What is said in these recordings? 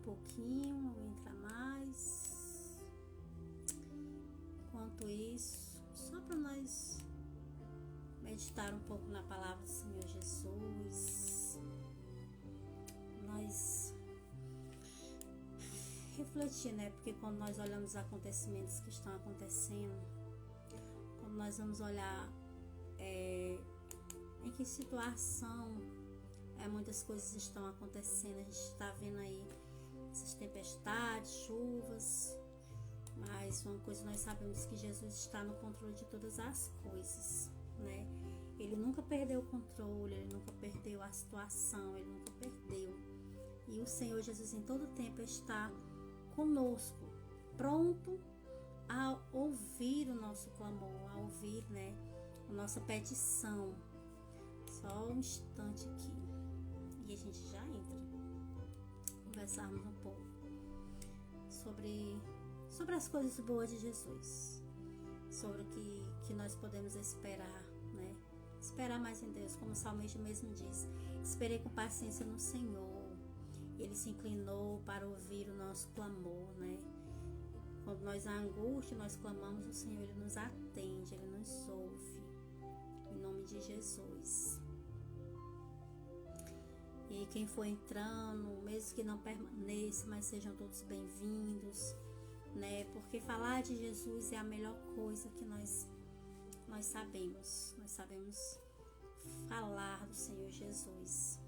pouquinho, entra mais. Enquanto isso, só para nós meditar um pouco na palavra do Senhor Jesus, nós refletir, né? Porque quando nós olhamos os acontecimentos que estão acontecendo, quando nós vamos olhar em que situação muitas coisas estão acontecendo, a gente está vendo aí essas tempestades, chuvas, mas uma coisa nós sabemos que Jesus está no controle de todas as coisas, né? Ele nunca perdeu o controle, ele nunca perdeu a situação, ele nunca perdeu. E o Senhor Jesus em todo tempo está conosco, pronto a ouvir o nosso clamor, a ouvir, né, a nossa petição. Só um instante aqui e a gente já entra. Conversarmos um pouco sobre as coisas boas de Jesus, sobre o que nós podemos esperar, né? Esperar mais em Deus, como o salmista mesmo diz: esperei com paciência no Senhor. Ele se inclinou para ouvir o nosso clamor, né? Quando nós a angústia, nós clamamos, o Senhor, Ele nos atende, Ele nos ouve. Em nome de Jesus. E quem for entrando, mesmo que não permaneça, mas sejam todos bem-vindos, né? Porque falar de Jesus é a melhor coisa que nós sabemos. Nós sabemos falar do Senhor Jesus.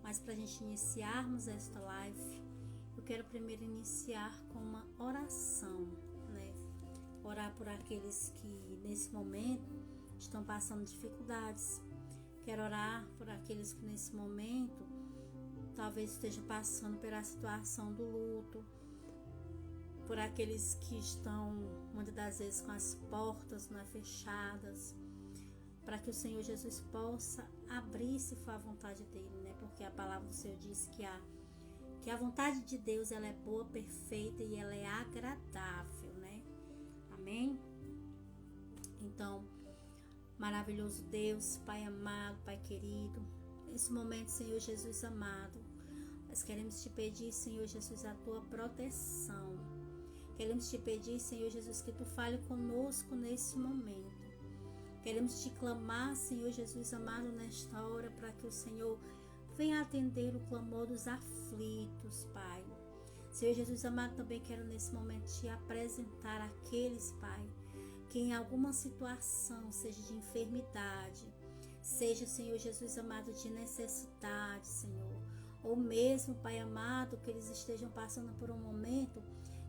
Mas para a gente iniciarmos esta live, eu quero primeiro iniciar com uma oração, né? Orar por aqueles que nesse momento estão passando dificuldades. Quero orar por aqueles que nesse momento talvez estejam passando pela situação do luto, por aqueles que estão muitas das vezes com as portas fechadas, para que o Senhor Jesus possa abrir se for a vontade dele, né? Porque a palavra do Senhor diz que a vontade de Deus ela é boa, perfeita e ela é agradável, né? Amém? Então, maravilhoso Deus, Pai amado, Pai querido, nesse momento, Senhor Jesus amado, nós queremos te pedir, Senhor Jesus, a tua proteção. Queremos te pedir, Senhor Jesus, que tu fale conosco nesse momento. Queremos te clamar, Senhor Jesus amado, nesta hora, para que o Senhor venha atender o clamor dos aflitos, Pai. Senhor Jesus amado, também quero nesse momento te apresentar aqueles, Pai, que em alguma situação, seja de enfermidade, seja, Senhor Jesus amado, de necessidade, Senhor, ou mesmo, Pai amado, que eles estejam passando por um momento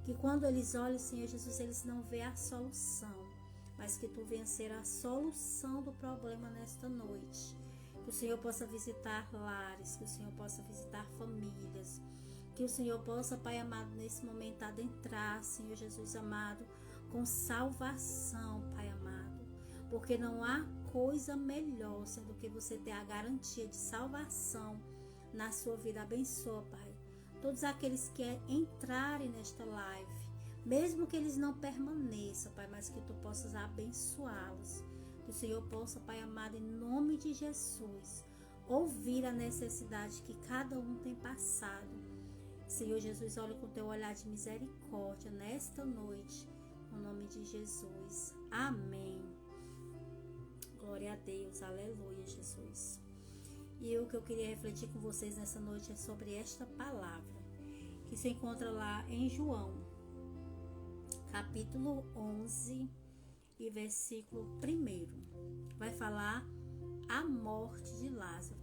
que quando eles olham, Senhor Jesus, eles não veem a solução, mas que tu venha ser a solução do problema nesta noite. Que o Senhor possa visitar lares, que o Senhor possa visitar famílias, que o Senhor possa, Pai amado, nesse momento adentrar, Senhor Jesus amado, com salvação, Pai amado, porque não há coisa melhor do que você ter a garantia de salvação na sua vida. Abençoa, Pai, todos aqueles que entrarem nesta live, mesmo que eles não permaneçam, Pai, mas que tu possas abençoá-los. Que o Senhor possa, Pai amado, em nome de Jesus, ouvir a necessidade que cada um tem passado. Senhor Jesus, olha com teu olhar de misericórdia nesta noite, no nome de Jesus. Amém. Glória a Deus, aleluia, Jesus. E o que eu queria refletir com vocês nessa noite é sobre esta palavra, que se encontra lá em João, capítulo 11 e versículo 1. Vai falar a morte de Lázaro.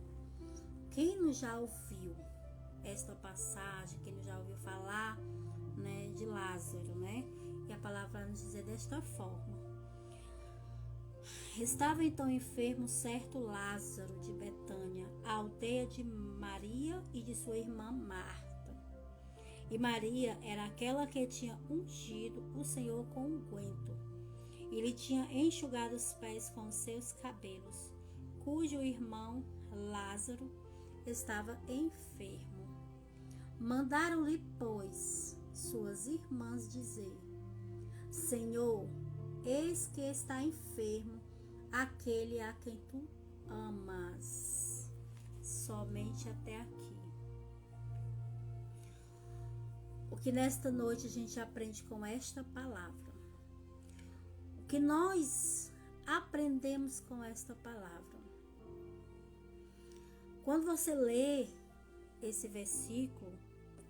Quem não já ouviu esta passagem, quem não já ouviu falar, né, de Lázaro, né? E a palavra vai nos dizer desta forma: estava então enfermo certo Lázaro de Betânia, a aldeia de Maria e de sua irmã Marta. E Maria era aquela que tinha ungido o Senhor com unguento, e lhe tinha enxugado os pés com os seus cabelos, cujo irmão Lázaro estava enfermo. Mandaram-lhe, pois, suas irmãs dizer: Senhor, eis que está enfermo aquele a quem tu amas. Somente até aqui. O que nesta noite a gente aprende com esta palavra? O que nós aprendemos com esta palavra? Quando você lê esse versículo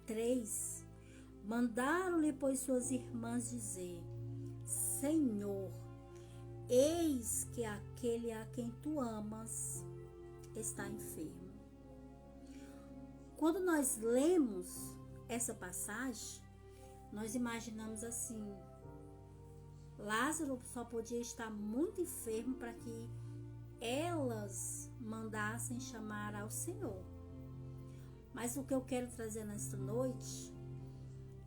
3, mandaram-lhe, pois, suas irmãs dizer: Senhor, eis que aquele a quem tu amas está enfermo. Quando nós lemos essa passagem, nós imaginamos assim: Lázaro só podia estar muito enfermo para que elas mandassem chamar ao Senhor. Mas o que eu quero trazer nesta noite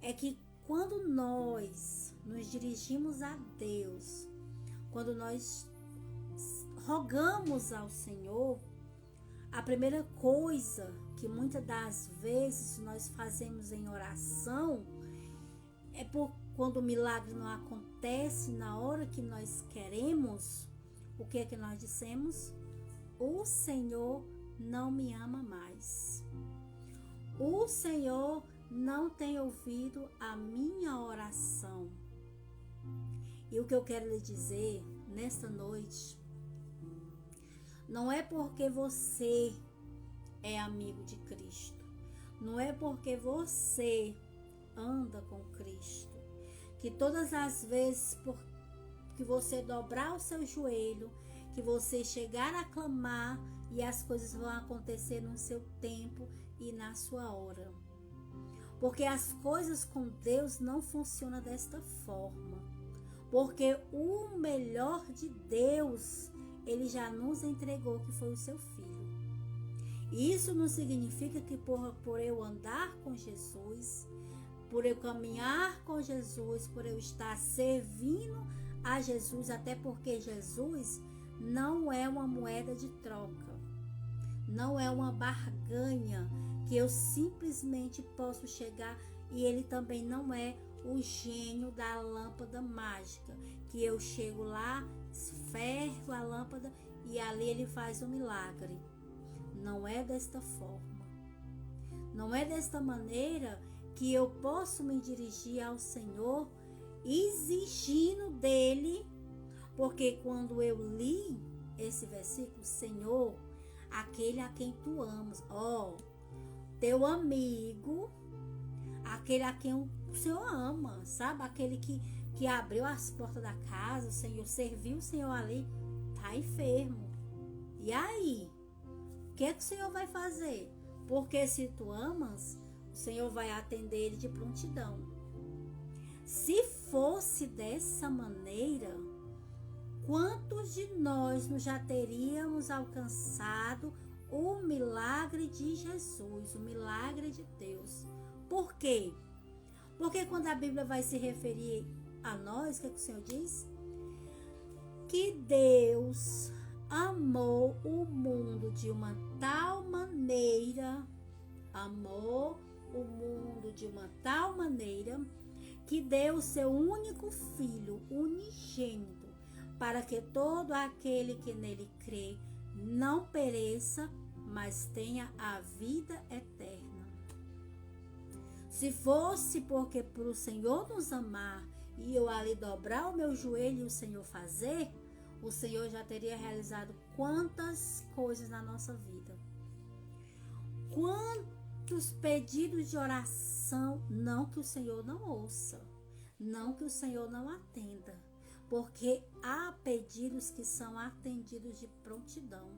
é que quando nós nos dirigimos a Deus, quando nós rogamos ao Senhor, a primeira coisa que muitas das vezes nós fazemos em oração é quando o milagre não acontece na hora que nós queremos. O que é que nós dissemos? O Senhor não me ama mais. O Senhor não tem ouvido a minha oração. E o que eu quero lhe dizer nesta noite, não é porque você é amigo de Cristo, não é porque você anda com Cristo, que todas as vezes que você dobrar o seu joelho, que você chegar a clamar e as coisas vão acontecer no seu tempo e na sua hora. Porque as coisas com Deus não funcionam desta forma. Porque o melhor de Deus, Ele já nos entregou, que foi o seu Filho. E isso não significa que por eu andar com Jesus, por eu caminhar com Jesus, por eu estar servindo a Jesus, até porque Jesus não é uma moeda de troca, não é uma barganha que eu simplesmente posso chegar, e Ele também não é o gênio da lâmpada mágica, que eu chego lá, ferro a lâmpada e ali Ele faz um milagre. Não é desta forma. Não é desta maneira que eu posso me dirigir ao Senhor exigindo dele, porque quando eu li esse versículo, Senhor, aquele a quem tu amas, teu amigo, aquele a quem o Senhor ama, sabe? Aquele que abriu as portas da casa, o Senhor serviu o Senhor ali, tá enfermo. E aí? O que é que o Senhor vai fazer? Porque se tu amas, o Senhor vai atender ele de prontidão. Se fosse dessa maneira, quantos de nós já teríamos alcançado o milagre de Jesus, o milagre de Deus? Por quê? Porque quando a Bíblia vai se referir a nós, o que é que o Senhor diz? Que Deus amou o mundo de uma tal maneira, que deu o seu único Filho, unigênito, para que todo aquele que nele crê não pereça, mas tenha a vida eterna. Se fosse porque por o Senhor nos amar e eu ali dobrar o meu joelho e o Senhor fazer, o Senhor já teria realizado quantas coisas na nossa vida. Quantos pedidos de oração, não que o Senhor não ouça, não que o Senhor não atenda, porque há pedidos que são atendidos de prontidão.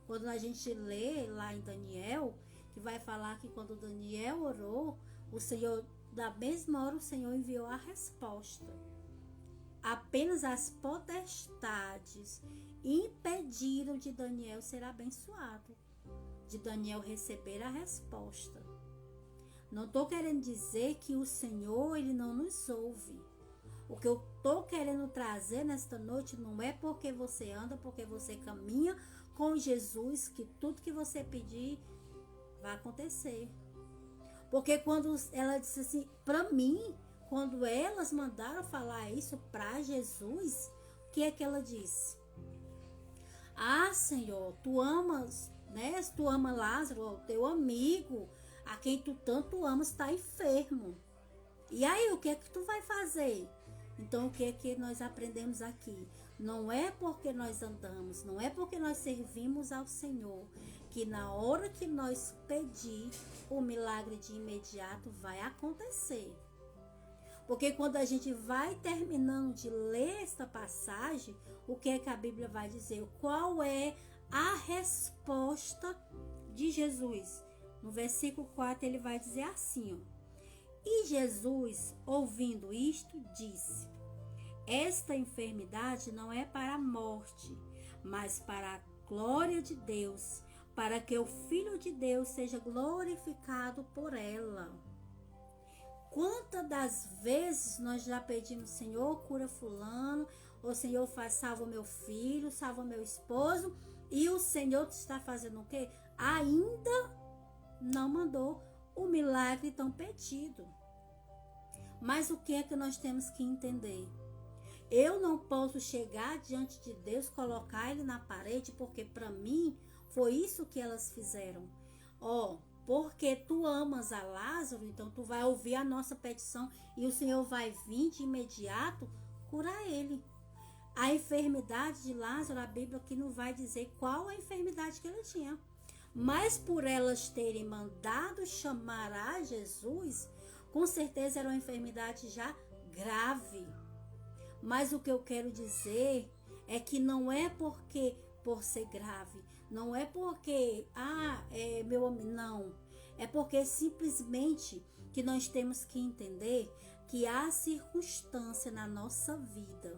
Quando a gente lê lá em Daniel, que vai falar que quando Daniel orou, o Senhor, da mesma hora, o Senhor enviou a resposta. Apenas as potestades impediram de Daniel ser abençoado, de Daniel receber a resposta. Não estou querendo dizer que o Senhor, Ele não nos ouve. O que eu estou querendo trazer nesta noite não é porque você anda, porque você caminha com Jesus, que tudo que você pedir vai acontecer. Porque quando ela disse assim, para mim, quando elas mandaram falar isso para Jesus, o que é que ela disse? Ah, Senhor, tu amas, né? Tu amas Lázaro, o teu amigo, a quem tu tanto amas, está enfermo. E aí, o que é que tu vai fazer? Então, o que é que nós aprendemos aqui? Não é porque nós andamos, não é porque nós servimos ao Senhor, que na hora que nós pedir, o milagre de imediato vai acontecer. Porque quando a gente vai terminando de ler esta passagem, o que é que a Bíblia vai dizer? Qual é a resposta de Jesus? No versículo 4 ele vai dizer assim, ó. E Jesus, ouvindo isto, disse: esta enfermidade não é para a morte, mas para a glória de Deus, para que o Filho de Deus seja glorificado por ela. Quantas das vezes nós já pedimos, Senhor, cura fulano, ou Senhor, salva meu filho, salva meu esposo, e o Senhor está fazendo o quê? Ainda não mandou o milagre tão pedido. Mas o que é que nós temos que entender? Eu não posso chegar diante de Deus, colocar ele na parede, porque para mim foi isso que elas fizeram. Porque tu amas a Lázaro, então tu vai ouvir a nossa petição e o Senhor vai vir de imediato curar ele. A enfermidade de Lázaro, a Bíblia aqui não vai dizer qual a enfermidade que ele tinha. Mas por elas terem mandado chamar a Jesus, com certeza era uma enfermidade já grave. Mas o que eu quero dizer é que não é porque por ser grave, não é porque, meu amigo, não. É porque simplesmente que nós temos que entender que há circunstância na nossa vida,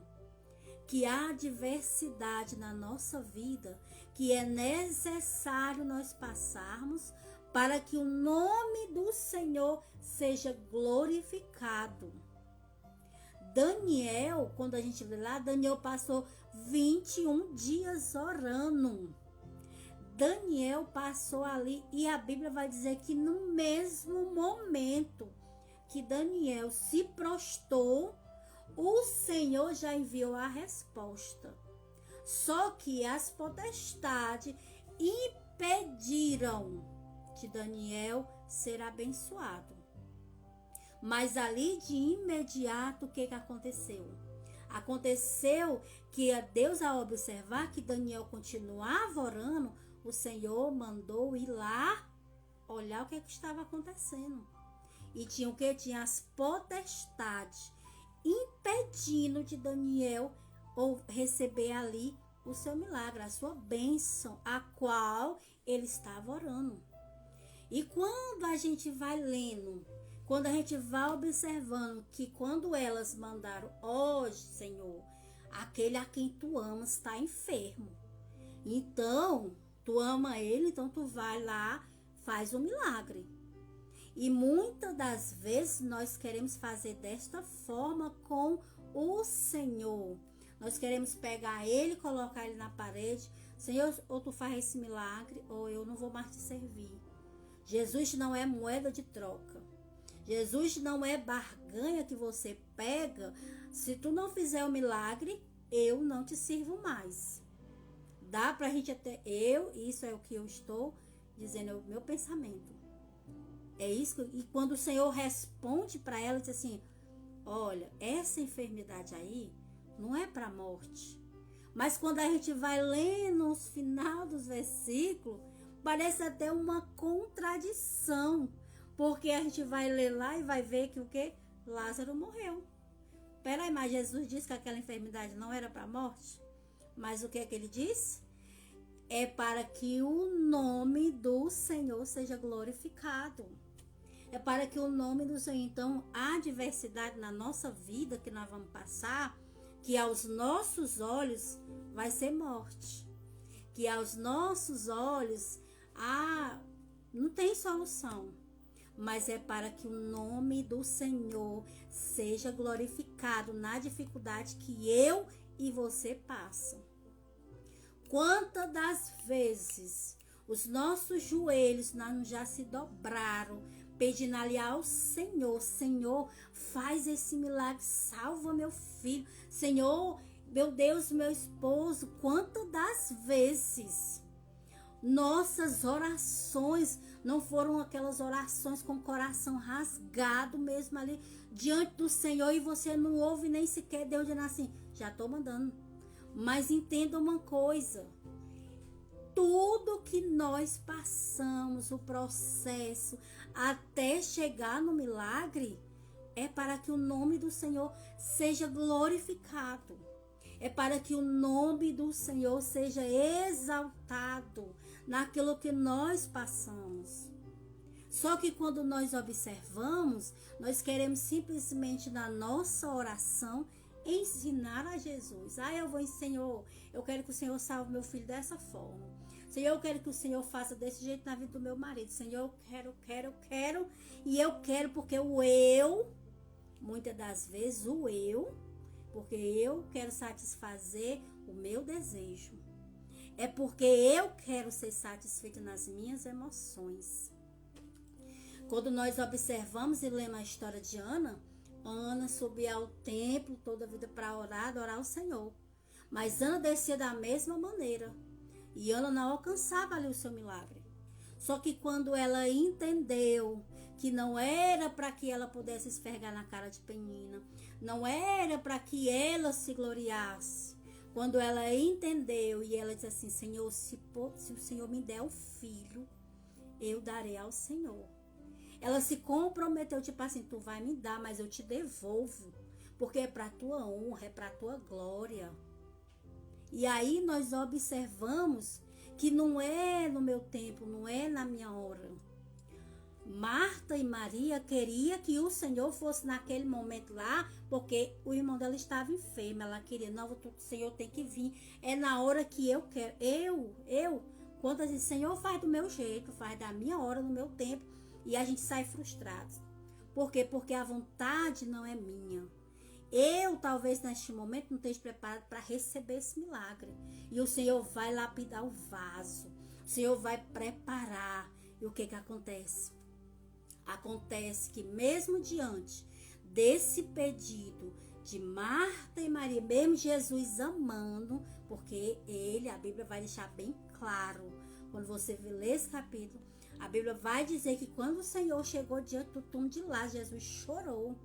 que há diversidade na nossa vida, que é necessário nós passarmos para que o nome do Senhor seja glorificado. Daniel, quando a gente vê lá, Daniel passou 21 dias orando. Daniel passou ali e a Bíblia vai dizer que no mesmo momento que Daniel se prostrou, o Senhor já enviou a resposta. Só que as potestades impediram de Daniel ser abençoado. Mas ali de imediato, o que aconteceu? Aconteceu que Deus, ao observar que Daniel continuava orando, o Senhor mandou ir lá olhar o que estava acontecendo. E tinha o que? Tinha as potestades impedindo de Daniel receber ali o seu milagre, a sua bênção, a qual ele estava orando. E quando a gente vai lendo, quando a gente vai observando que quando elas mandaram, hoje, Senhor, aquele a quem tu amas está enfermo. Então, tu ama ele, então tu vai lá, faz o milagre. E muitas das vezes nós queremos fazer desta forma com o Senhor. Nós queremos pegar ele, colocar ele na parede. Senhor, ou tu faz esse milagre, ou eu não vou mais te servir. Jesus não é moeda de troca. Jesus não é barganha que você pega. Se tu não fizer o milagre, eu não te sirvo mais. Dá pra gente até... isso é o que eu estou dizendo, é o meu pensamento. É isso. E quando o Senhor responde para ela, diz assim, olha, essa enfermidade aí não é para morte. Mas quando a gente vai lendo os final dos versículos, parece até uma contradição. Porque a gente vai ler lá e vai ver que o quê? Lázaro morreu. Peraí, mas Jesus disse que aquela enfermidade não era para morte? Mas o que é que ele disse? É para que o nome do Senhor seja glorificado. É para que o nome do Senhor... Então, há diversidade na nossa vida que nós vamos passar, que aos nossos olhos vai ser morte. Que aos nossos olhos, não tem solução. Mas é para que o nome do Senhor seja glorificado na dificuldade que eu e você passam. Quantas das vezes os nossos joelhos já se dobraram, pedindo ali ao Senhor, Senhor, faz esse milagre, salva meu filho, Senhor, meu Deus, meu esposo. Quantas das vezes nossas orações Não foram aquelas orações com o coração rasgado mesmo ali diante do Senhor e você não ouve nem sequer Deus dizendo assim, já estou mandando. Mas entenda uma coisa, tudo que nós passamos, o processo até chegar no milagre, é para que o nome do Senhor seja glorificado. É para que o nome do Senhor seja exaltado naquilo que nós passamos. Só que quando nós observamos, nós queremos simplesmente na nossa oração ensinar a Jesus. Eu vou Senhor, eu quero que o Senhor salve meu filho dessa forma. Senhor, eu quero que o Senhor faça desse jeito na vida do meu marido. Senhor, eu quero. E eu quero porque o eu, muitas das vezes o eu, porque eu quero satisfazer o meu desejo. É porque eu quero ser satisfeita nas minhas emoções. Quando nós observamos e lemos a história de Ana, Ana subia ao templo toda a vida para orar, adorar o Senhor. Mas Ana descia da mesma maneira. E Ana não alcançava ali o seu milagre. Só que quando ela entendeu que não era para que ela pudesse esfregar na cara de Penina, não era para que ela se gloriasse. Quando ela entendeu e ela disse assim, Senhor, se o Senhor me der o filho, eu darei ao Senhor. Ela se comprometeu, tipo assim, tu vai me dar, mas eu te devolvo, porque é para tua honra, é para tua glória. E aí nós observamos que não é no meu tempo, não é na minha hora. Marta e Maria queria que o Senhor fosse naquele momento lá, porque o irmão dela estava enfermo. Ela queria, não, o Senhor tem que vir. É na hora que eu quero. Quando ela diz, Senhor, faz do meu jeito, faz da minha hora, no meu tempo. E a gente sai frustrado. Por quê? Porque a vontade não é minha. Eu, talvez, neste momento, não esteja preparado para receber esse milagre. E o Senhor vai lapidar o vaso. O Senhor vai preparar. E o que acontece? Acontece que mesmo diante desse pedido de Marta e Maria, mesmo Jesus amando, porque a Bíblia vai deixar bem claro, quando você lê esse capítulo, a Bíblia vai dizer que quando o Senhor chegou diante do túmulo de Lázaro, Jesus chorou.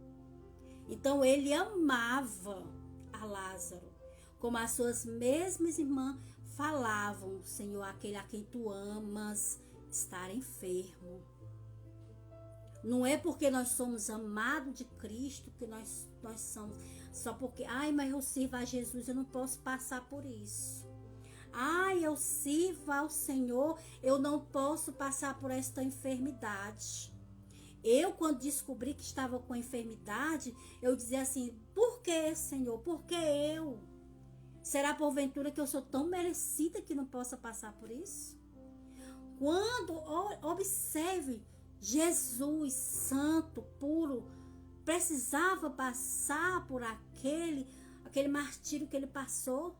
Então ele amava a Lázaro, como as suas mesmas irmãs falavam, Senhor, aquele a quem tu amas estar enfermo. Não é porque nós somos amados de Cristo que nós somos, só porque, mas eu sirvo a Jesus, eu não posso passar por isso. Eu sirvo ao Senhor, eu não posso passar por esta enfermidade. Eu, quando descobri que estava com enfermidade, eu dizia assim, por que, Senhor? Por que eu? Será porventura que eu sou tão merecida que não possa passar por isso? Quando, observe, Jesus, santo, puro, precisava passar por aquele martírio que ele passou,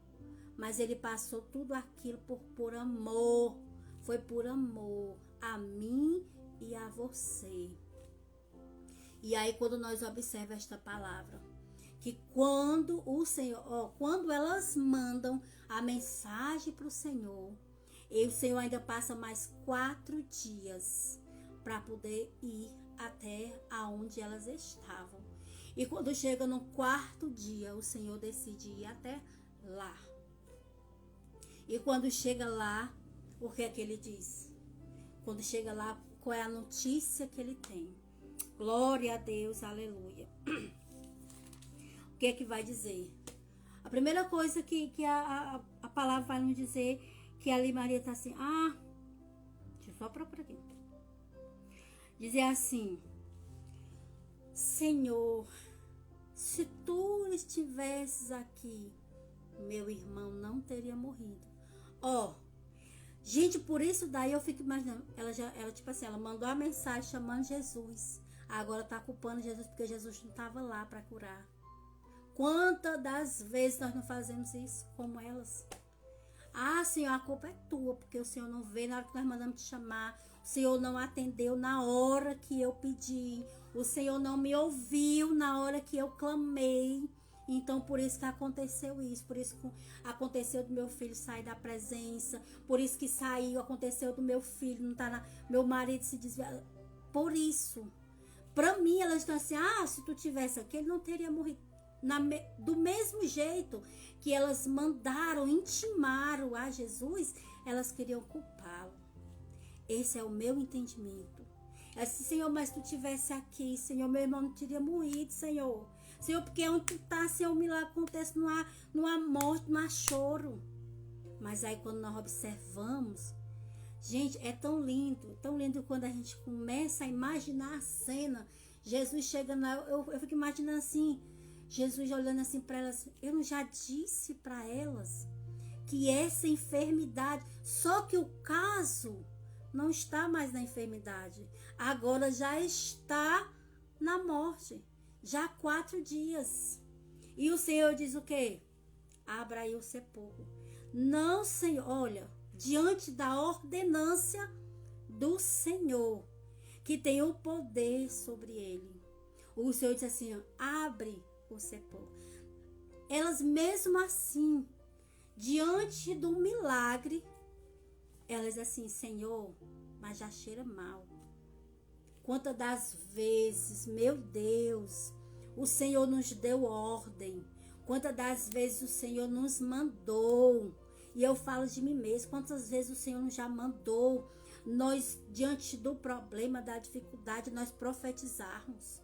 mas ele passou tudo aquilo por amor, foi por amor a mim e a você. E aí quando nós observamos esta palavra, que quando o Senhor, quando elas mandam a mensagem para o Senhor, e o Senhor ainda passa mais 4 dias para poder ir até aonde elas estavam. E quando chega no 4º dia, o Senhor decide ir até lá. E quando chega lá, o que é que ele diz? Quando chega lá, qual é a notícia que ele tem? Glória a Deus, aleluia. O que é que vai dizer? A primeira coisa que a palavra vai nos dizer, que ali Maria está assim, deixa eu só procurar aqui. Dizer assim, Senhor, se tu estivesses aqui, meu irmão não teria morrido. Gente, por isso daí eu fico imaginando, ela tipo assim, ela mandou a mensagem chamando Jesus, agora tá culpando Jesus porque Jesus não estava lá para curar. Quantas das vezes nós não fazemos isso como elas? Senhor, a culpa é tua, porque o Senhor não veio na hora que nós mandamos te chamar, o Senhor não atendeu na hora que eu pedi, o Senhor não me ouviu na hora que eu clamei. Então, por isso que aconteceu isso. Por isso que aconteceu do meu filho sair da presença. Por isso que aconteceu do meu filho não tá meu marido se desviar. Por isso. Para mim, elas estão assim, se tu tivesse aqui, ele não teria morrido. Do mesmo jeito que elas intimaram a Jesus, elas queriam culpá-lo. Esse é o meu entendimento. É assim, Senhor, mas tu tivesse aqui, Senhor, meu irmão não teria morrido, Senhor. Senhor, porque onde tu tá, Senhor, o milagre acontece, não há morte, não há choro. Mas aí quando nós observamos, gente, é tão lindo quando a gente começa a imaginar a cena. Jesus chegando lá, eu fico imaginando assim, Jesus olhando assim para elas, eu não já disse para elas que essa enfermidade, só que o caso não está mais na enfermidade, agora já está na morte, já há 4 dias. E o Senhor diz o quê? Abra aí o sepulcro. Não, Senhor, olha, diante da ordenância do Senhor, que tem o poder sobre ele. O Senhor diz assim, abre o sepulcro. Elas mesmo assim, diante do milagre, elas assim, Senhor, mas já cheira mal. Quantas das vezes, meu Deus, o Senhor nos deu ordem. Quantas das vezes o Senhor nos mandou. E eu falo de mim mesmo, quantas vezes o Senhor nos já mandou. Nós, diante do problema, da dificuldade, nós profetizarmos.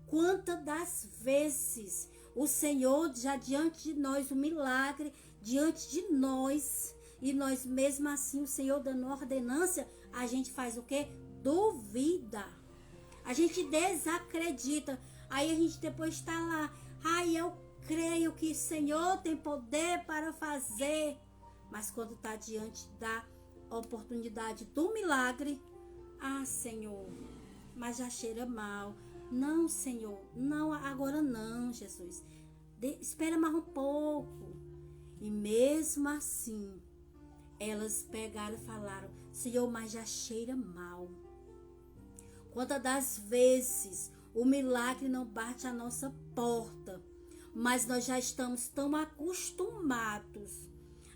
Quantas das vezes o Senhor já diante de nós, o milagre diante de nós, e nós mesmo assim, o Senhor dando ordenância, a gente faz o quê? Duvida. A gente desacredita. Aí a gente depois está lá, eu creio que o Senhor tem poder para fazer. Mas quando está diante da oportunidade do milagre, Senhor, mas já cheira mal. Não, Senhor, não, agora não, Jesus. Espera mais um pouco. E mesmo assim, elas pegaram e falaram, Senhor, mas já cheira mal. Quantas das vezes o milagre não bate à nossa porta, mas nós já estamos tão acostumados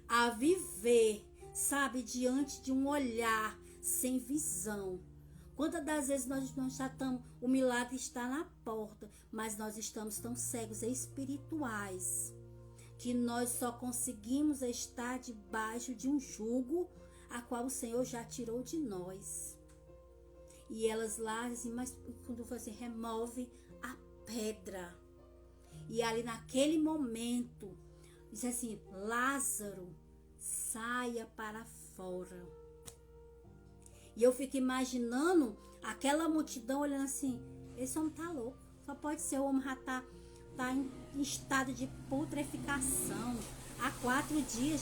a viver, sabe, diante de um olhar sem visão. Quantas das vezes nós já estamos, o milagre está na porta, mas nós estamos tão cegos espirituais, que nós só conseguimos estar debaixo de um jugo a qual o Senhor já tirou de nós. E elas lá, assim, mas quando você remove a pedra. E ali naquele momento, diz assim, Lázaro, saia para fora. E eu fico imaginando aquela multidão olhando assim, esse homem tá louco. Só pode ser, o homem já tá em estado de putrefação. Há 4 dias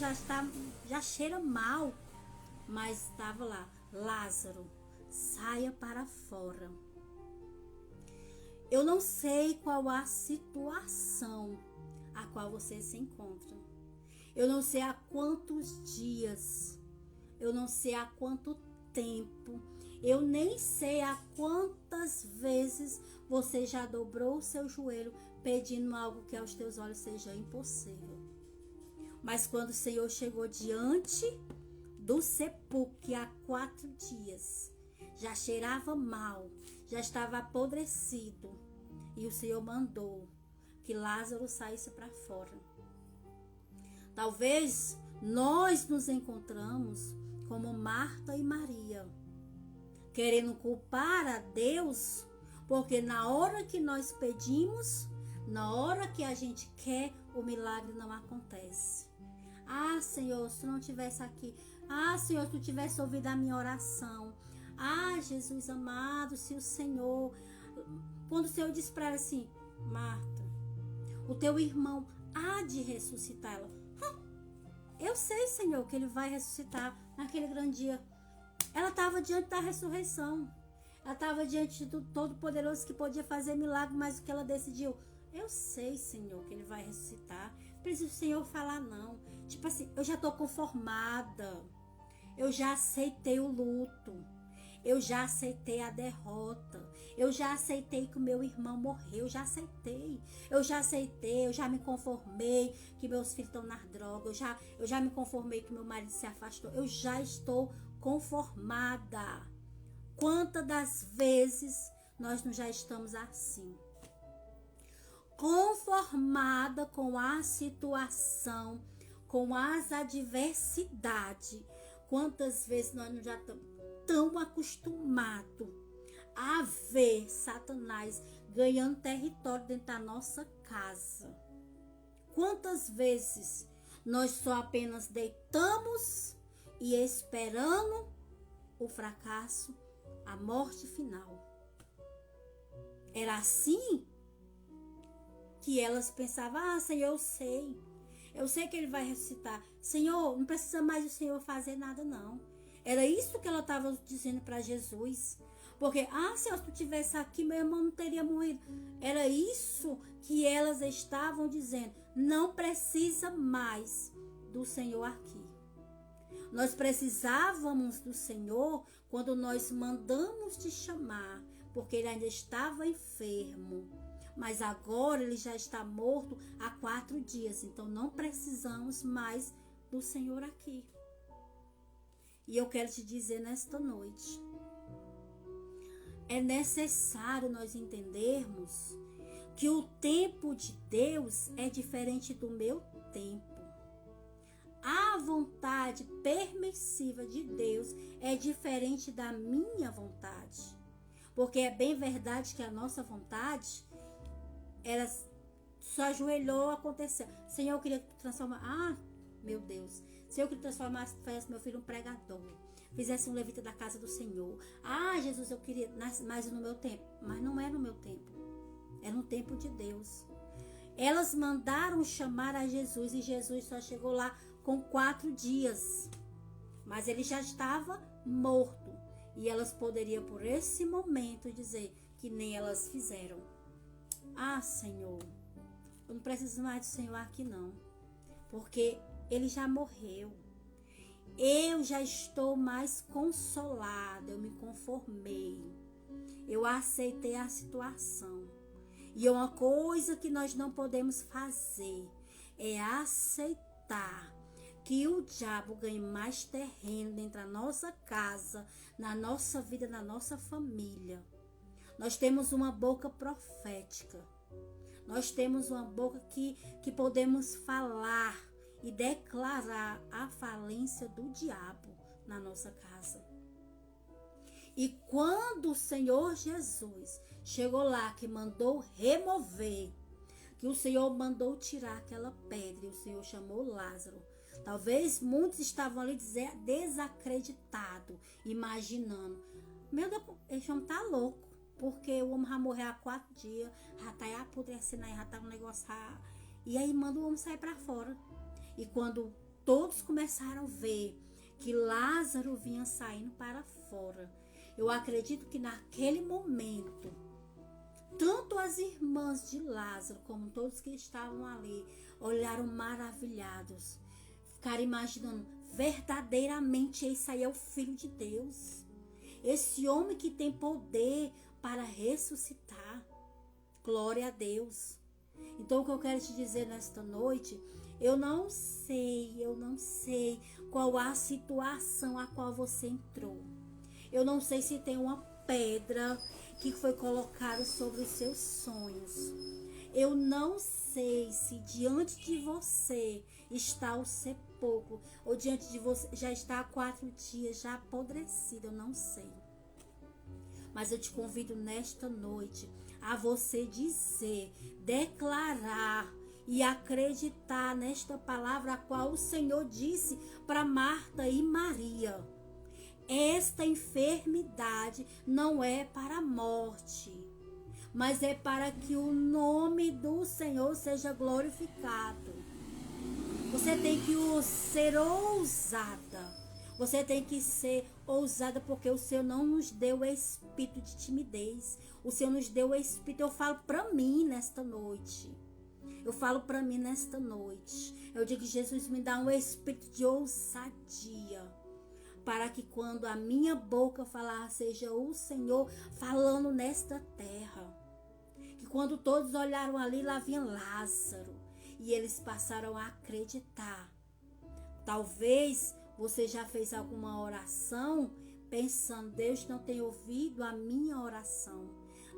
já cheira mal. Mas estava lá, Lázaro, saia para fora. Eu não sei qual a situação a qual você se encontra. Eu não sei há quantos dias. Eu não sei há quanto tempo. Eu nem sei há quantas vezes você já dobrou o seu joelho pedindo algo que aos teus olhos seja impossível. Mas quando o Senhor chegou diante do sepulcro, que há 4 dias já cheirava mal, já estava apodrecido, e o Senhor mandou que Lázaro saísse para fora. Talvez nós nos encontramos como Marta e Maria, querendo culpar a Deus, porque na hora que nós pedimos, na hora que a gente quer, o milagre não acontece. Senhor, se tu não estivesse aqui. Senhor, se tu tivesse ouvido a minha oração. Jesus amado, se o Senhor... Quando o Senhor diz para ela assim, Marta, o teu irmão há de ressuscitar. Ela, eu sei, Senhor, que ele vai ressuscitar naquele grande dia. Ela estava diante da ressurreição. Ela estava diante do Todo-Poderoso que podia fazer milagre, mas o que ela decidiu? Eu sei, Senhor, que ele vai ressuscitar. Preciso o Senhor falar não. Tipo assim, eu já estou conformada. Eu já aceitei o luto. Eu já aceitei a derrota. Eu já aceitei que o meu irmão morreu. Eu já aceitei. Eu já me conformei que meus filhos estão nas drogas. Eu já me conformei que meu marido se afastou. Eu já estou conformada. Quantas das vezes nós não já estamos assim? Conformada com a situação, com as adversidades. Quantas vezes nós não já estamos tão acostumados a ver Satanás ganhando território dentro da nossa casa? Quantas vezes nós só apenas deitamos e esperando o fracasso, a morte final? Era assim que elas pensavam: ah, Senhor, eu sei que ele vai ressuscitar. Senhor, não precisa mais o Senhor fazer nada, não. Era isso que ela estava dizendo para Jesus. Porque, Senhor, se tu estivesse aqui, meu irmão não teria morrido. Era isso que elas estavam dizendo. Não precisa mais do Senhor aqui. Nós precisávamos do Senhor quando nós mandamos te chamar, porque ele ainda estava enfermo. Mas agora ele já está morto há 4 dias. Então não precisamos mais do Senhor aqui. E eu quero te dizer nesta noite: é necessário nós entendermos que o tempo de Deus é diferente do meu tempo. A vontade permissiva de Deus é diferente da minha vontade. Porque é bem verdade que a nossa vontade, ela só ajoelhou, aconteceu. Senhor, eu queria que tu transformasse. Meu Deus. Senhor, eu queria que tu transformasse, fizesse meu filho um pregador. Fizesse um levita da casa do Senhor. Jesus, eu queria mais no meu tempo. Mas não é no meu tempo. É no tempo de Deus. Elas mandaram chamar a Jesus e Jesus só chegou lá com 4 dias. Mas ele já estava morto. E elas poderiam, por esse momento, dizer que nem elas fizeram. Senhor, eu não preciso mais do Senhor aqui não. Porque ele já morreu. Eu já estou mais consolada. Eu me conformei. Eu aceitei a situação. E uma coisa que nós não podemos fazer é aceitar que o diabo ganhe mais terreno dentro da nossa casa, na nossa vida, na nossa família. Nós temos uma boca profética. Nós temos uma boca que podemos falar e declarar a falência do diabo na nossa casa. E quando o Senhor Jesus chegou lá, que mandou remover, que o Senhor mandou tirar aquela pedra, e o Senhor chamou Lázaro. Talvez muitos estavam ali desacreditados, imaginando: meu Deus, esse homem tá louco, porque o homem vai morrer há 4 dias, já tá apodrecendo aí, já tá um negócio. E aí manda o homem sair para fora. E quando todos começaram a ver que Lázaro vinha saindo para fora, eu acredito que naquele momento, tanto as irmãs de Lázaro como todos que estavam ali olharam maravilhados, ficaram imaginando: verdadeiramente esse aí é o Filho de Deus, esse homem que tem poder para ressuscitar. Glória a Deus. Então o que eu quero te dizer nesta noite: eu não sei qual a situação a qual você entrou. Eu não sei se tem uma pedra que foi colocada sobre os seus sonhos. Eu não sei se diante de você está o sepulcro, ou diante de você já está há 4 dias, já apodrecido, eu não sei. Mas eu te convido nesta noite a você dizer, declarar e acreditar nesta palavra a qual o Senhor disse para Marta e Maria: esta enfermidade não é para a morte, mas é para que o nome do Senhor seja glorificado. Você tem que ser ousada. Você tem que ser ousada, porque o Senhor não nos deu o espírito de timidez. O Senhor nos deu o espírito. Eu falo para mim nesta noite. Eu digo: Jesus, me dá um espírito de ousadia para que quando a minha boca falar, seja o Senhor falando nesta terra. Que quando todos olharam ali, lá vinha Lázaro, e eles passaram a acreditar. Talvez você já fez alguma oração pensando, Deus não tem ouvido a minha oração.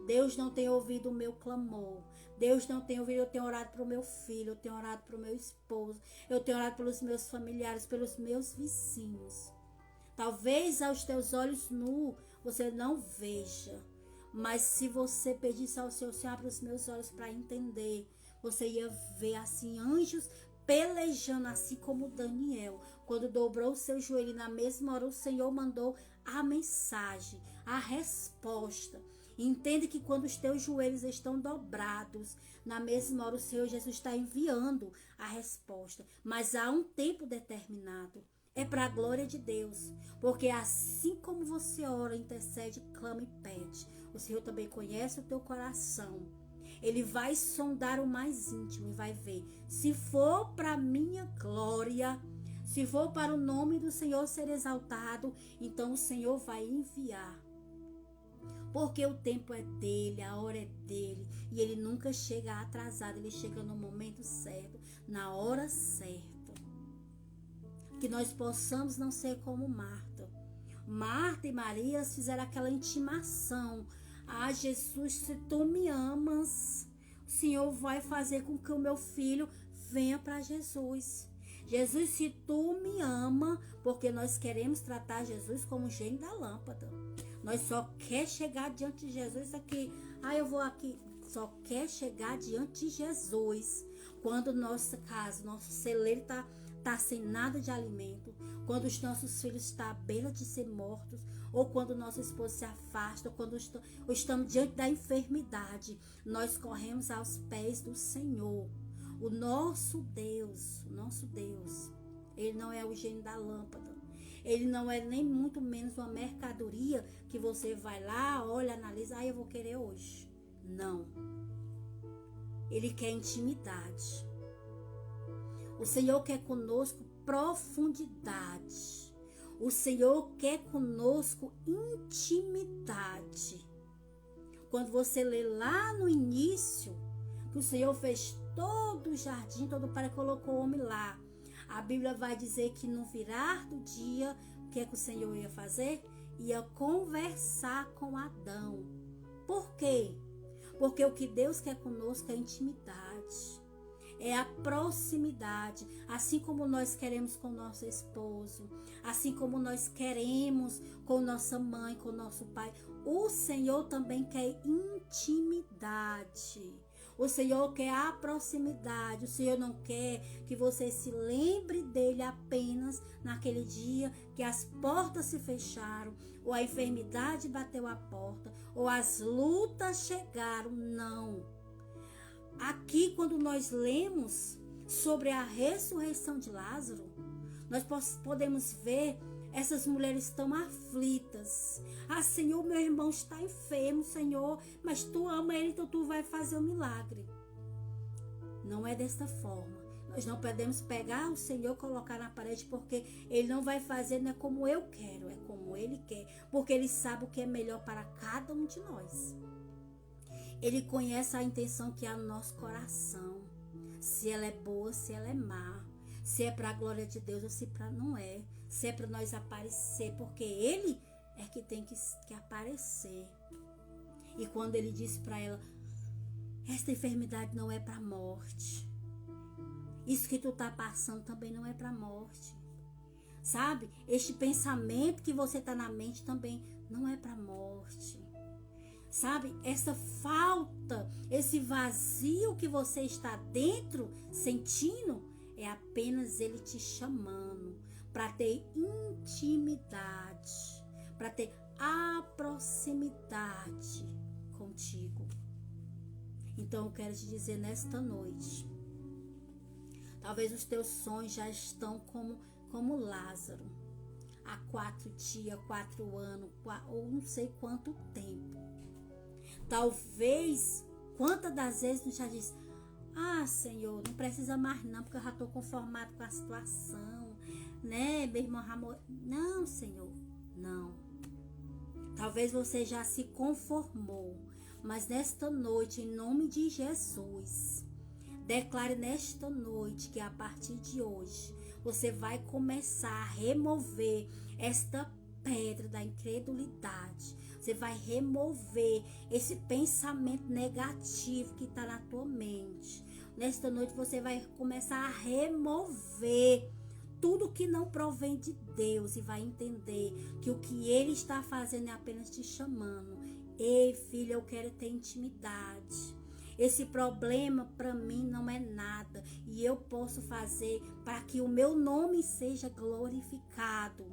Deus não tem ouvido o meu clamor. Deus não tem ouvido, eu tenho orado para o meu filho, eu tenho orado para o meu esposo, eu tenho orado pelos meus familiares, pelos meus vizinhos. Talvez aos teus olhos nus você não veja, mas se você pedisse ao Senhor, Senhor, abre os meus olhos para entender, você ia ver assim anjos pelejando, assim como Daniel, quando dobrou o seu joelho e na mesma hora o Senhor mandou a mensagem, a resposta. Entende que quando os teus joelhos estão dobrados, na mesma hora o Senhor Jesus está enviando a resposta. Mas há um tempo determinado. É para a glória de Deus. Porque assim como você ora, intercede, clama e pede, o Senhor também conhece o teu coração. Ele vai sondar o mais íntimo e vai ver. Se for para a minha glória, se for para o nome do Senhor ser exaltado, então o Senhor vai enviar. Porque o tempo é dele, a hora é dele. E ele nunca chega atrasado, ele chega no momento certo, na hora certa. Que nós possamos não ser como Marta. Marta e Maria fizeram aquela intimação. Ah, Jesus, se tu me amas, o Senhor vai fazer com que o meu filho venha para Jesus. Jesus, se tu me ama, porque nós queremos tratar Jesus como o gênio da lâmpada. Nós só quer chegar diante de Jesus aqui. Ah, eu vou aqui. Só quer chegar diante de Jesus. Quando nossa casa, nosso celeiro tá sem nada de alimento. Quando os nossos filhos estão à beira de ser mortos. Ou quando nosso esposo se afasta. Ou quando estamos diante da enfermidade. Nós corremos aos pés do Senhor. O nosso Deus, Ele não é o gênio da lâmpada. Ele não é nem muito menos uma mercadoria que você vai lá, olha, analisa, eu vou querer hoje. Não. Ele quer intimidade. O Senhor quer conosco profundidade. O Senhor quer conosco intimidade. Quando você lê lá no início, que o Senhor fez todo o jardim, todo para colocou o homem lá. A Bíblia vai dizer que no virar do dia, o que é que o Senhor ia fazer? Ia conversar com Adão. Por quê? Porque o que Deus quer conosco é intimidade. É a proximidade. Assim como nós queremos com nosso esposo. Assim como nós queremos com nossa mãe, com nosso pai. O Senhor também quer intimidade. O Senhor quer a proximidade. O Senhor não quer que você se lembre dele apenas naquele dia que as portas se fecharam, ou a enfermidade bateu a porta, ou as lutas chegaram. Não. Aqui, quando nós lemos sobre a ressurreição de Lázaro, nós podemos ver essas mulheres tão aflitas. Ah, Senhor, meu irmão está enfermo, Senhor, mas tu ama ele, então tu vai fazer um milagre. Não é desta forma. Nós não podemos pegar o Senhor e colocar na parede, porque ele não vai fazer, não é como eu quero, é como ele quer, porque ele sabe o que é melhor para cada um de nós. Ele conhece a intenção que há no nosso coração, se ela é boa, se ela é má, se é para a glória de Deus ou se não é. Se é para nós aparecer, porque ele é que tem que aparecer. E quando ele disse para ela, esta enfermidade não é para a morte. Isso que tu tá passando também não é para a morte. Sabe? Este pensamento que você tá na mente também não é para a morte. Sabe? Essa falta, esse vazio que você está dentro, sentindo, é apenas ele te chamando para ter intimidade, para ter a proximidade contigo. Então eu quero te dizer nesta noite, talvez os teus sonhos já estão como Lázaro, há 4 dias, 4 anos, ou não sei quanto tempo. Talvez, quantas das vezes tu já diz, ah, Senhor, não precisa mais não, porque eu já estou conformado com a situação. né, meu irmão Ramon? Não, Senhor, não. Talvez você já se conformou, mas nesta noite, em nome de Jesus, declare nesta noite que a partir de hoje você vai começar a remover esta pedra da incredulidade. Você vai remover esse pensamento negativo que está na tua mente. Nesta noite você vai começar a remover tudo que não provém de Deus e vai entender que o que Ele está fazendo é apenas te chamando. Ei, filha, eu quero ter intimidade. Esse problema para mim não é nada e eu posso fazer para que o meu nome seja glorificado.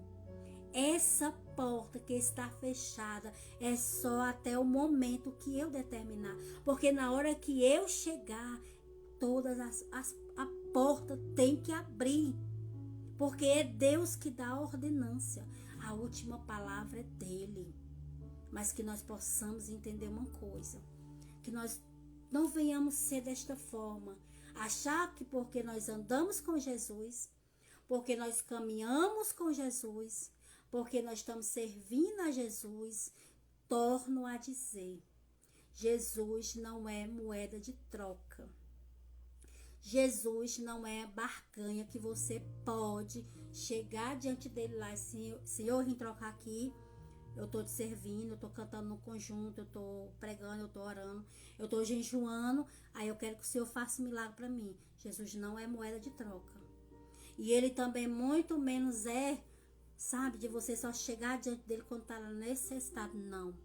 Essa porta que está fechada é só até o momento que eu determinar, porque na hora que eu chegar, todas a porta tem que abrir, porque é Deus que dá a ordenância. A última palavra é dele. Mas que nós possamos entender uma coisa, que nós não venhamos ser desta forma, achar que porque nós andamos com Jesus, porque nós caminhamos com Jesus, porque nós estamos servindo a Jesus, torno a dizer, Jesus não é moeda de troca. Jesus não é barganha que você pode chegar diante dele lá, Senhor, vim trocar aqui, eu estou te servindo, eu estou cantando no conjunto, eu estou pregando, eu estou orando, eu estou jejuando, aí eu quero que o Senhor faça um milagre para mim. Jesus não é moeda de troca. E ele também muito menos é, sabe, de você só chegar diante dele quando está necessitado. Não.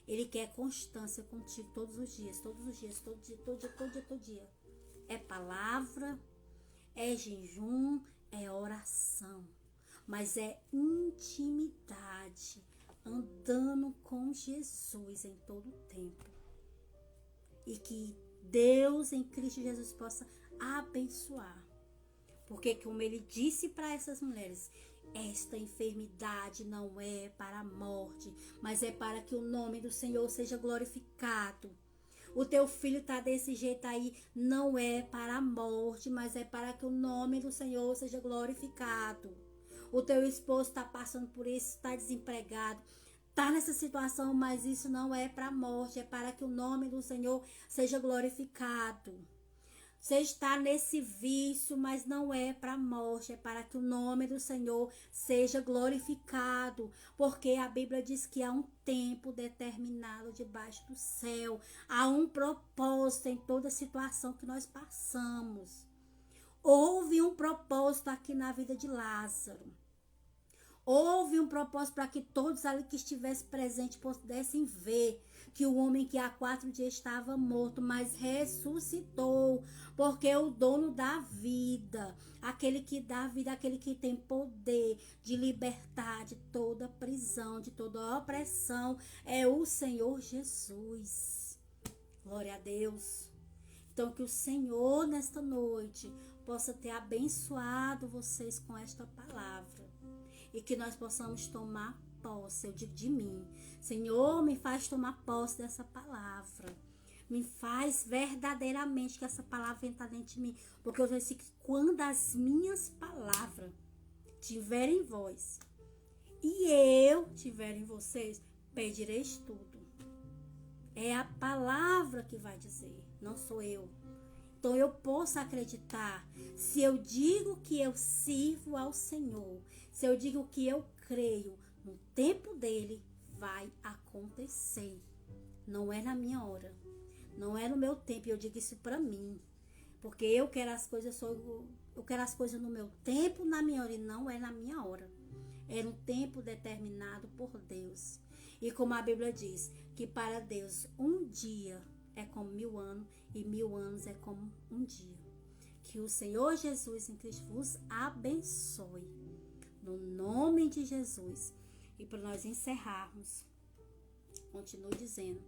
Ele quer constância contigo todos os dias, todo dia. É palavra, é jejum, é oração. Mas é intimidade, andando com Jesus em todo o tempo. E que Deus em Cristo Jesus possa abençoar. Porque como ele disse para essas mulheres, esta enfermidade não é para a morte, mas é para que o nome do Senhor seja glorificado. O teu filho está desse jeito aí, não é para a morte, mas é para que o nome do Senhor seja glorificado. O teu esposo está passando por isso, está desempregado, está nessa situação, mas isso não é para a morte, é para que o nome do Senhor seja glorificado. Você está nesse vício, mas não é para a morte, é para que o nome do Senhor seja glorificado, porque a Bíblia diz que há um tempo determinado debaixo do céu, há um propósito em toda situação que nós passamos. Houve um propósito aqui na vida de Lázaro. Houve um propósito para que todos ali que estivessem presentes pudessem ver que o homem que há 4 dias estava morto, mas ressuscitou, porque o dono da vida, aquele que dá vida, aquele que tem poder de libertar de toda prisão, de toda opressão, é o Senhor Jesus. Glória a Deus. Então que o Senhor nesta noite possa ter abençoado vocês com esta palavra. E que nós possamos tomar posse, eu digo de mim. Senhor, me faz tomar posse dessa palavra. Me faz verdadeiramente que essa palavra entre dentro de mim. Porque eu sei que quando as minhas palavras tiverem em vós e eu tiver em vocês, pedireis tudo. É a palavra que vai dizer, não sou eu. Então eu posso acreditar, se eu digo que eu sirvo ao Senhor, se eu digo que eu creio, no tempo dele vai acontecer. Não é na minha hora, não é no meu tempo, eu digo isso para mim. Porque eu quero as coisas no meu tempo, na minha hora, e não é na minha hora. É um tempo determinado por Deus. E como a Bíblia diz, que para Deus um dia é como 1000 anos e 1000 anos é como um dia. Que o Senhor Jesus em Cristo vos abençoe. No nome de Jesus. E para nós encerrarmos, continuo dizendo,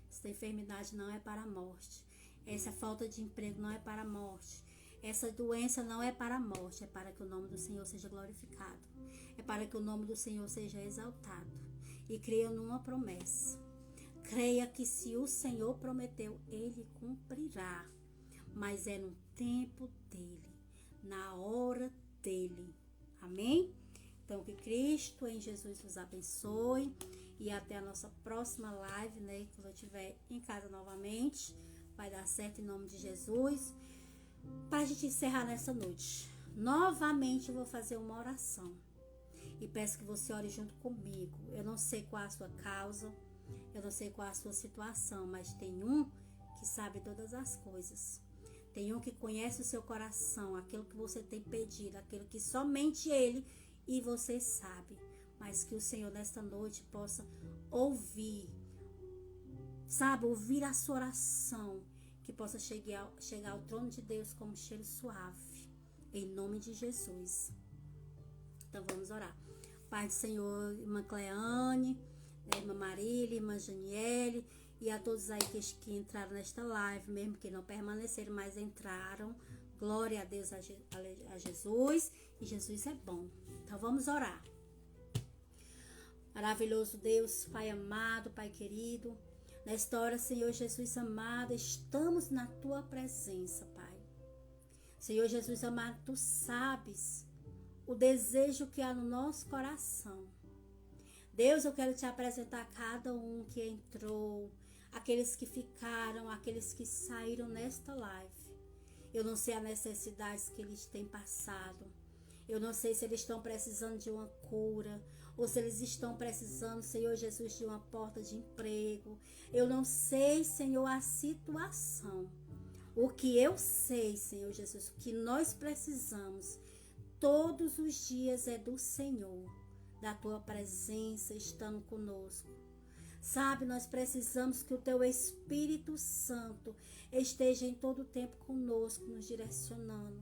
essa enfermidade não é para a morte. Essa falta de emprego não é para a morte. Essa doença não é para a morte. É para que o nome do Senhor seja glorificado. É para que o nome do Senhor seja exaltado. E creia numa promessa. Creia que se o Senhor prometeu, Ele cumprirá. Mas é no tempo dEle, na hora dEle. Amém? Então, que Cristo em Jesus nos abençoe. E até a nossa próxima live, né? Quando eu estiver em casa novamente. Vai dar certo em nome de Jesus. Para a gente encerrar nessa noite. Novamente eu vou fazer uma oração. E peço que você ore junto comigo. Eu não sei qual a sua causa. Eu não sei qual a sua situação. Mas tem um que sabe todas as coisas. Tem um que conhece o seu coração. Aquilo que você tem pedido. Aquilo que somente Ele e você sabe. Mas que o Senhor nesta noite possa ouvir. Sabe, ouvir a sua oração. Que possa chegar ao trono de Deus como cheiro suave. Em nome de Jesus. Então vamos orar. Pai do Senhor, irmã Cleane, irmã Marília, irmã Janiele e a todos aí que entraram nesta live, mesmo que não permaneceram, mas entraram. Glória a Deus, a Jesus. E Jesus é bom. Então vamos orar. Maravilhoso Deus, Pai amado, Pai querido. Nesta hora, Senhor Jesus amado, estamos na Tua presença, Pai. Senhor Jesus amado, Tu sabes o desejo que há no nosso coração. Deus, eu quero Te apresentar cada um que entrou, aqueles que ficaram, aqueles que saíram nesta live. Eu não sei as necessidades que eles têm passado. Eu não sei se eles estão precisando de uma cura, ou se eles estão precisando, Senhor Jesus, de uma porta de emprego. Eu não sei, Senhor, a situação. O que eu sei, Senhor Jesus, o que nós precisamos todos os dias é do Senhor, da Tua presença estando conosco. Sabe, nós precisamos que o Teu Espírito Santo esteja em todo o tempo conosco, nos direcionando.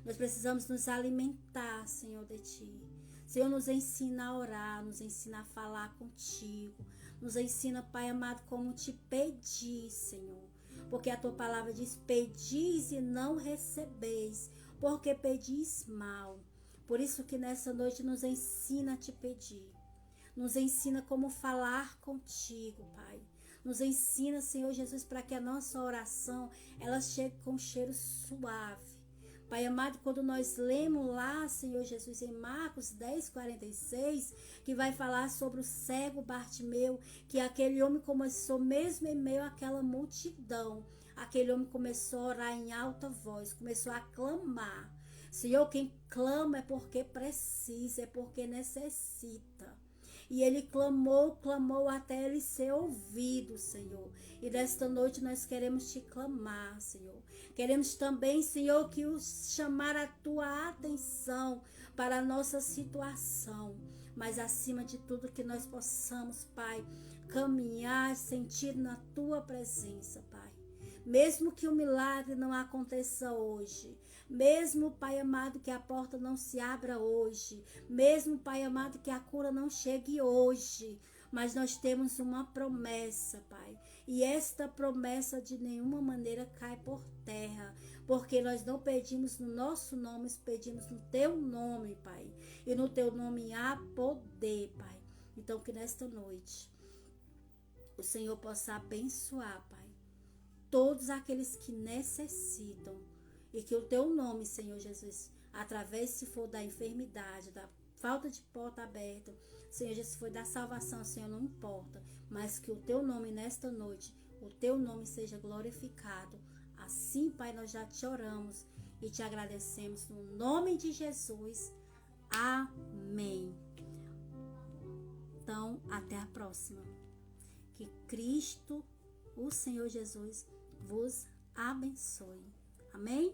Nós precisamos nos alimentar, Senhor, de Ti. Senhor, nos ensina a orar, nos ensina a falar contigo. Nos ensina, Pai amado, como te pedir, Senhor. Porque a Tua palavra diz, pedis e não recebeis, porque pedis mal. Por isso que nessa noite nos ensina a te pedir. Nos ensina como falar contigo, Pai. Nos ensina, Senhor Jesus, para que a nossa oração, ela chegue com cheiro suave. Pai amado, quando nós lemos lá, Senhor Jesus, em Marcos 10:46, que vai falar sobre o cego Bartimeu, que aquele homem começou mesmo em meio àquela multidão. Aquele homem começou a orar em alta voz, começou a clamar. Senhor, quem clama é porque precisa, é porque necessita. E ele clamou até ele ser ouvido, Senhor. E nesta noite nós queremos te clamar, Senhor. Queremos também, Senhor, que chamar a tua atenção para a nossa situação. Mas acima de tudo que nós possamos, Pai, caminhar, sentir na tua presença, Pai. Mesmo que o milagre não aconteça hoje, mesmo, Pai amado, que a porta não se abra hoje, mesmo, Pai amado, que a cura não chegue hoje, mas nós temos uma promessa, Pai, e esta promessa de nenhuma maneira cai por terra, porque nós não pedimos no nosso nome, pedimos no Teu nome, Pai, e no Teu nome há poder, Pai. Então que nesta noite o Senhor possa abençoar, Pai, todos aqueles que necessitam, e que o Teu nome, Senhor Jesus, através, se for da enfermidade, da falta de porta aberta, Senhor Jesus, se for da salvação, Senhor, não importa, mas que o Teu nome nesta noite, o Teu nome seja glorificado. Assim, Pai, nós já te oramos e te agradecemos no nome de Jesus. Amém. Então, até a próxima. Que Cristo, o Senhor Jesus, vos abençoe. Amém?